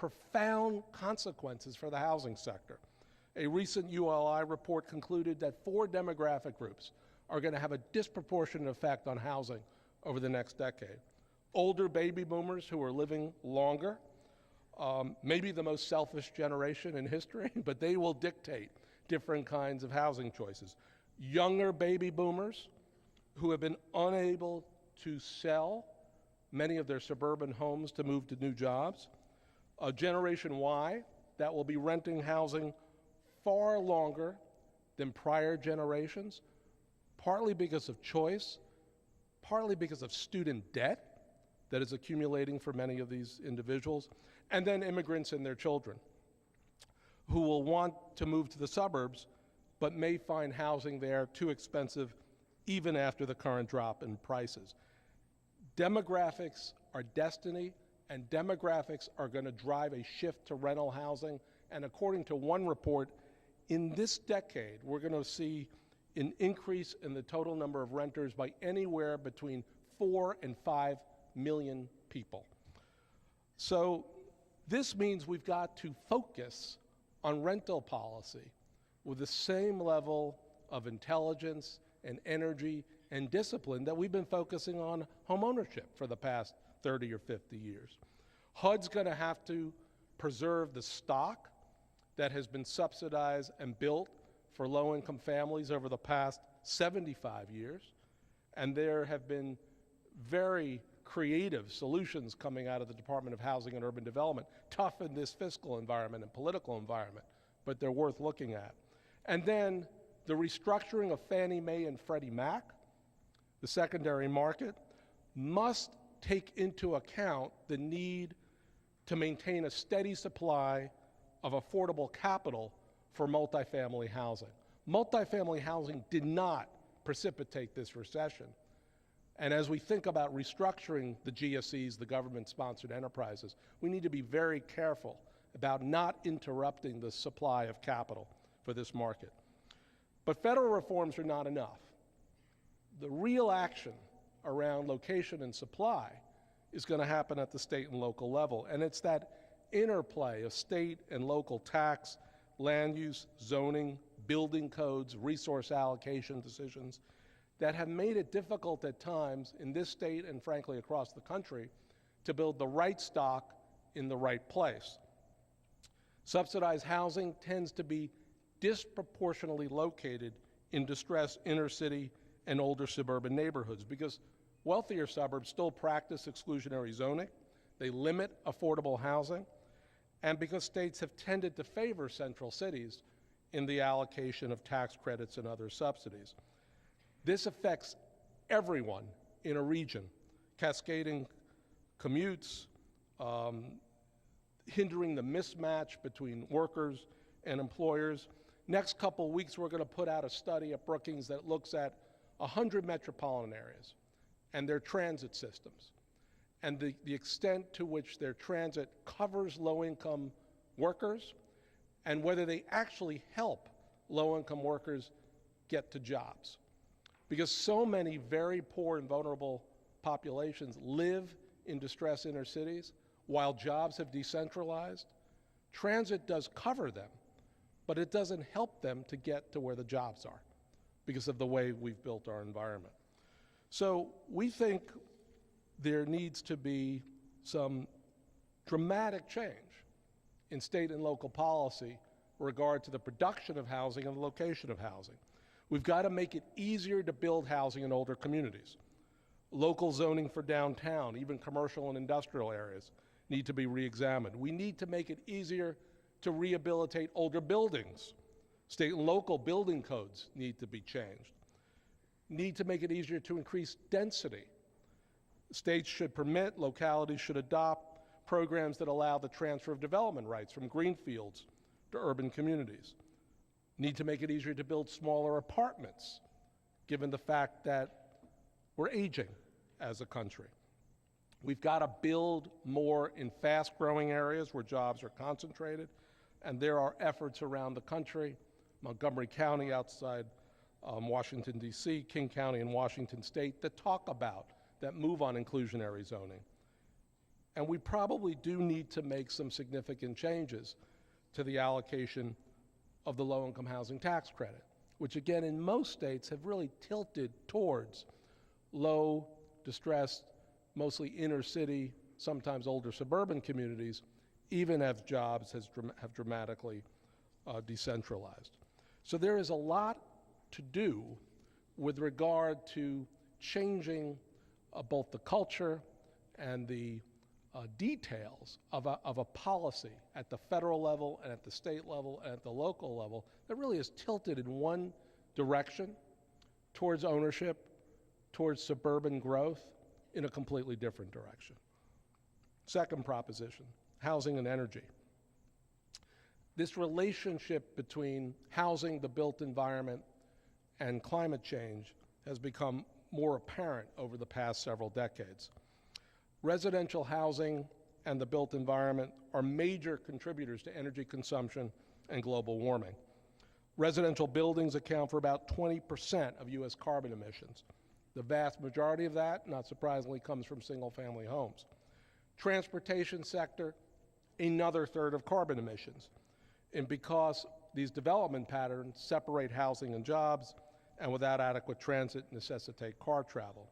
profound consequences for the housing sector. A recent ULI report concluded that 4 demographic groups are going to have a disproportionate effect on housing over the next decade. Older baby boomers who are living longer, maybe the most selfish generation in history, but they will dictate different kinds of housing choices. Younger baby boomers who have been unable to sell many of their suburban homes to move to new jobs. Generation Y that will be renting housing far longer than prior generations, partly because of choice, partly because of student debt that is accumulating for many of these individuals, and then immigrants and their children who will want to move to the suburbs but may find housing there too expensive even after the current drop in prices. Demographics are destiny, and demographics are going to drive a shift to rental housing. And according to one report, in this decade, we're going to see an increase in the total number of renters by anywhere between 4 and 5 million people. So this means we've got to focus on rental policy with the same level of intelligence and energy and discipline that we've been focusing on homeownership for the past 30 or 50 years. HUD's going to have to preserve the stock that has been subsidized and built for low-income families over the past 75 years, and there have been very creative solutions coming out of the Department of Housing and Urban Development, tough in this fiscal environment and political environment, but they're worth looking at. And then the restructuring of Fannie Mae and Freddie Mac, the secondary market, must take into account the need to maintain a steady supply of affordable capital for multifamily housing. Multifamily housing did not precipitate this recession. And as we think about restructuring the GSEs, the government-sponsored enterprises, we need to be very careful about not interrupting the supply of capital for this market. But federal reforms are not enough. The real action around location and supply is going to happen at the state and local level. And it's that interplay of state and local tax, land use, zoning, building codes, resource allocation decisions that have made it difficult at times in this state and frankly across the country to build the right stock in the right place. Subsidized housing tends to be disproportionately located in distressed inner city and older suburban neighborhoods because wealthier suburbs still practice exclusionary zoning, they limit affordable housing, and because states have tended to favor central cities in the allocation of tax credits and other subsidies. This affects everyone in a region, cascading commutes, hindering the mismatch between workers and employers. Next couple weeks, we're going to put out a study at Brookings that looks at 100 metropolitan areas and their transit systems and the extent to which their transit covers low-income workers and whether they actually help low-income workers get to jobs. Because so many very poor and vulnerable populations live in distressed inner cities while jobs have decentralized, transit does cover them, but it doesn't help them to get to where the jobs are because of the way we've built our environment. So we think there needs to be some dramatic change in state and local policy with regard to the production of housing and the location of housing. We've got to make it easier to build housing in older communities. Local zoning for downtown, even commercial and industrial areas, need to be re-examined. We need to make it easier to rehabilitate older buildings. State and local building codes need to be changed. Need to make it easier to increase density. States should permit, localities should adopt programs that allow the transfer of development rights from greenfields to urban communities. Need to make it easier to build smaller apartments, given the fact that we're aging as a country. We've got to build more in fast-growing areas where jobs are concentrated, and there are efforts around the country, Montgomery County outside Washington, D.C., King County in Washington State, that talk about that move on inclusionary zoning. And we probably do need to make some significant changes to the allocation of the low-income housing tax credit, which again in most states have really tilted towards low, distressed, mostly inner city, sometimes older suburban communities, even as jobs have dramatically decentralized. So there is a lot to do with regard to changing both the culture and the details of a policy at the federal level and at the state level and at the local level that really is tilted in one direction towards ownership, towards suburban growth, in a completely different direction. Second proposition, housing and energy. This relationship between housing, the built environment, and climate change has become more apparent over the past several decades. Residential housing and the built environment are major contributors to energy consumption and global warming. Residential buildings account for about 20% of US carbon emissions. The vast majority of that, not surprisingly, comes from single-family homes. Transportation sector, another third of carbon emissions. And because these development patterns separate housing and jobs, and without adequate transit necessitate car travel.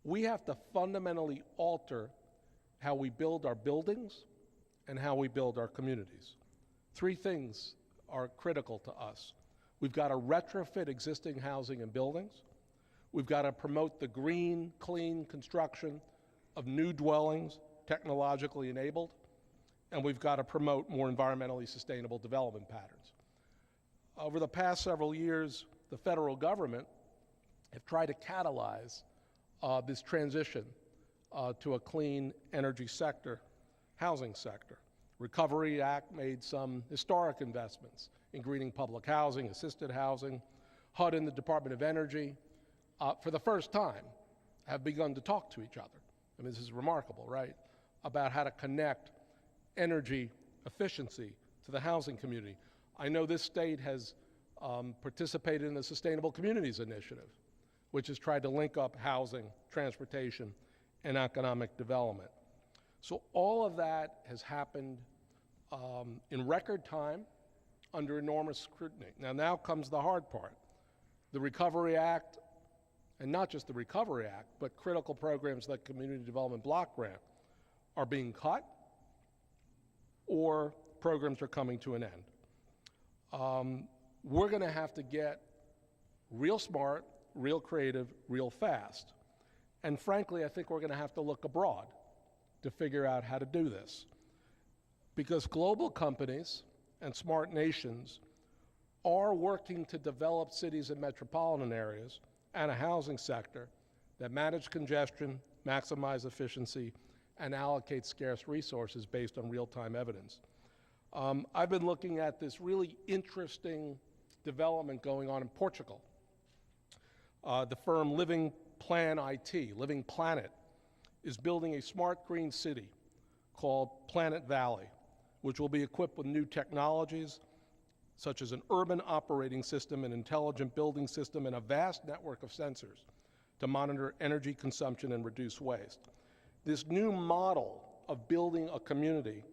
We have to fundamentally alter how we build our buildings and how we build our communities. Three things are critical to us. We've got to retrofit existing housing and buildings. We've got to promote the green, clean construction of new dwellings, technologically enabled, and we've got to promote more environmentally sustainable development patterns. Over the past several years, the federal government have tried to catalyze this transition to a clean energy sector, housing sector. Recovery Act made some historic investments in greening public housing, assisted housing. HUD and the Department of Energy, for the first time, have begun to talk to each other. I mean, this is remarkable, right? About how to connect energy efficiency to the housing community. I know this state has participated in the Sustainable Communities Initiative, which has tried to link up housing, transportation, and economic development. So all of that has happened in record time under enormous scrutiny. Now comes the hard part. The Recovery Act, and not just the Recovery Act, but critical programs like Community Development Block Grant are being cut, or programs are coming to an end. We're going to have to get real smart, real creative, real fast. And frankly, I think we're going to have to look abroad to figure out how to do this. Because global companies and smart nations are working to develop cities and metropolitan areas and a housing sector that manage congestion, maximize efficiency, and allocate scarce resources based on real-time evidence. I've been looking at this really interesting development going on in Portugal. The firm Living Planet, is building a smart green city called Planet Valley, which will be equipped with new technologies such as an urban operating system, an intelligent building system, and a vast network of sensors to monitor energy consumption and reduce waste. This new model of building a community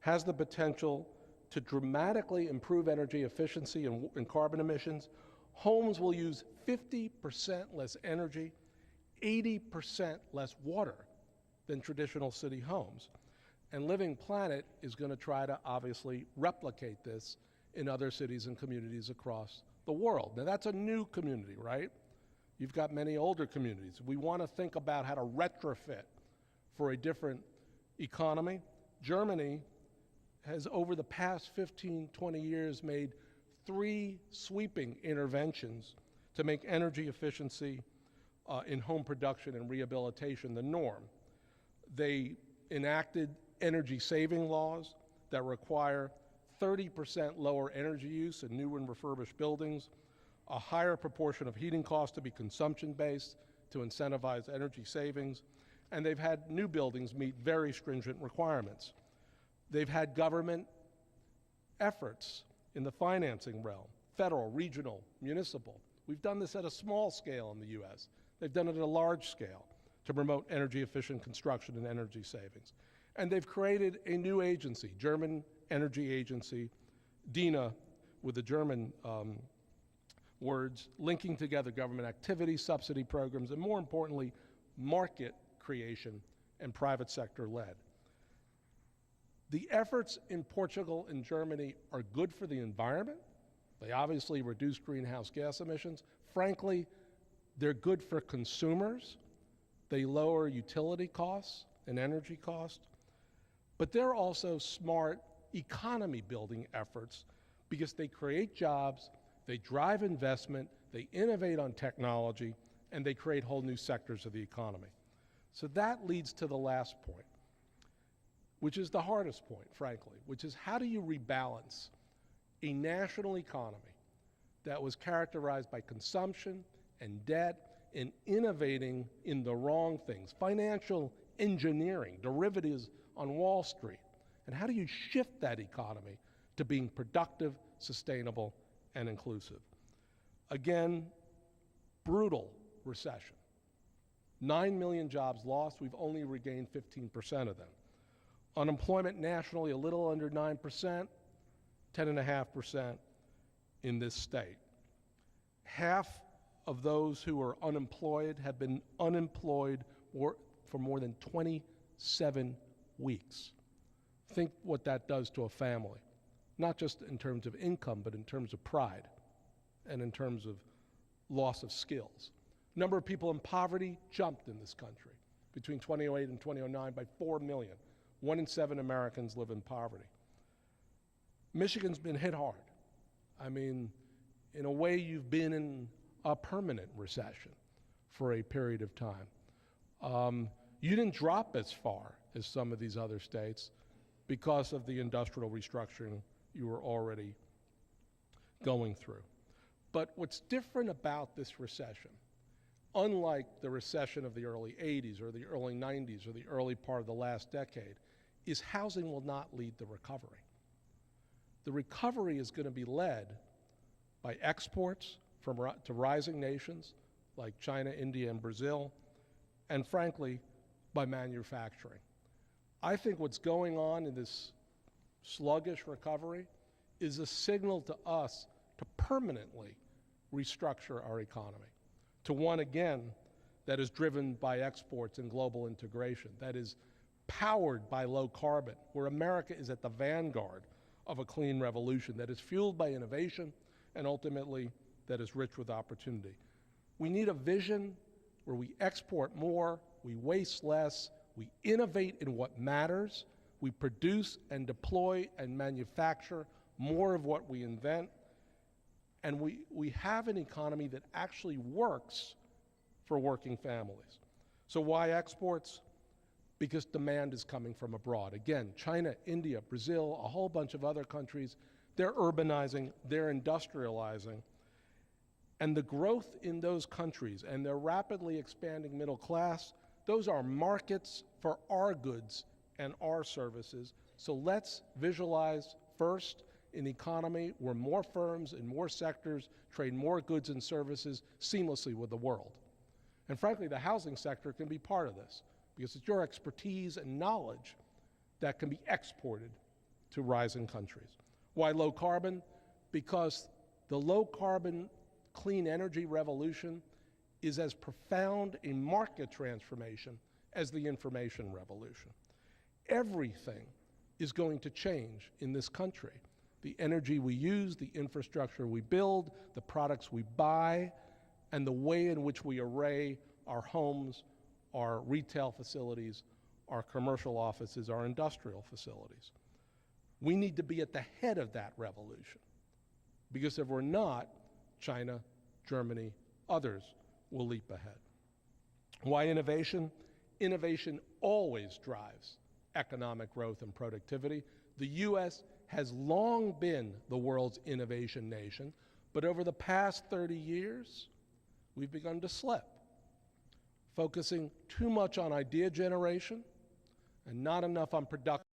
has the potential to dramatically improve energy efficiency and carbon emissions. Homes will use 50% less energy, 80% less water than traditional city homes. And Living Planet is going to try to obviously replicate this in other cities and communities across the world. Now that's a new community, right? You've got many older communities. We want to think about how to retrofit for a different economy. Germany has, over the past 15, 20 years, made 3 sweeping interventions to make energy efficiency in home production and rehabilitation the norm. They enacted energy saving laws that require 30% lower energy use in new and refurbished buildings, a higher proportion of heating costs to be consumption-based to incentivize energy savings, and they've had new buildings meet very stringent requirements. They've had government efforts in the financing realm, federal, regional, municipal. We've done this at a small scale in the US. They've done it at a large scale to promote energy efficient construction and energy savings. And they've created a new agency, German Energy Agency, DINA, with the German words, linking together government activity, subsidy programs, and more importantly, market creation and private sector led. The efforts in Portugal and Germany are good for the environment. They obviously reduce greenhouse gas emissions. Frankly, they're good for consumers. They lower utility costs and energy costs. But they're also smart economy building efforts because they create jobs, they drive investment, they innovate on technology, and they create whole new sectors of the economy. So that leads to the last point, which is the hardest point, frankly, which is how do you rebalance a national economy that was characterized by consumption and debt and innovating in the wrong things, financial engineering, derivatives on Wall Street, and how do you shift that economy to being productive, sustainable, and inclusive? Again, brutal recession. 9 million jobs lost, we've only regained 15% of them. Unemployment nationally a little under 9%, 10.5% in this state. Half of those who are unemployed have been unemployed for more than 27 weeks. Think what that does to a family, not just in terms of income, but in terms of pride and in terms of loss of skills. Number of people in poverty jumped in this country between 2008 and 2009 by 4 million. 1 in 7 Americans live in poverty. Michigan's been hit hard. I mean, in a way, you've been in a permanent recession for a period of time. You didn't drop as far as some of these other states because of the industrial restructuring you were already going through. But what's different about this recession, unlike the recession of the early 80s or the early 90s or the early part of the last decade, is housing will not lead the recovery. The recovery is going to be led by exports to rising nations like China, India, and Brazil, and frankly, by manufacturing. I think what's going on in this sluggish recovery is a signal to us to permanently restructure our economy, to one, again, that is driven by exports and global integration, that is powered by low carbon, where America is at the vanguard of a clean revolution, that is fueled by innovation, and ultimately, that is rich with opportunity. We need a vision where we export more, we waste less, we innovate in what matters, we produce and deploy and manufacture more of what we invent, and we have an economy that actually works for working families. So why exports? Because demand is coming from abroad. Again, China, India, Brazil, a whole bunch of other countries, they're urbanizing, they're industrializing, and the growth in those countries and their rapidly expanding middle class, those are markets for our goods and our services. So let's visualize first an economy where more firms in more sectors trade more goods and services seamlessly with the world. And frankly, the housing sector can be part of this because it's your expertise and knowledge that can be exported to rising countries. Why low carbon? Because the low carbon clean energy revolution is as profound a market transformation as the information revolution. Everything is going to change in this country. The energy we use, the infrastructure we build, the products we buy, and the way in which we array our homes, our retail facilities, our commercial offices, our industrial facilities. We need to be at the head of that revolution, because if we're not, China, Germany, others will leap ahead. Why innovation? Innovation always drives economic growth and productivity. The U.S. has long been the world's innovation nation, but over the past 30 years, we've begun to slip, focusing too much on idea generation and not enough on production.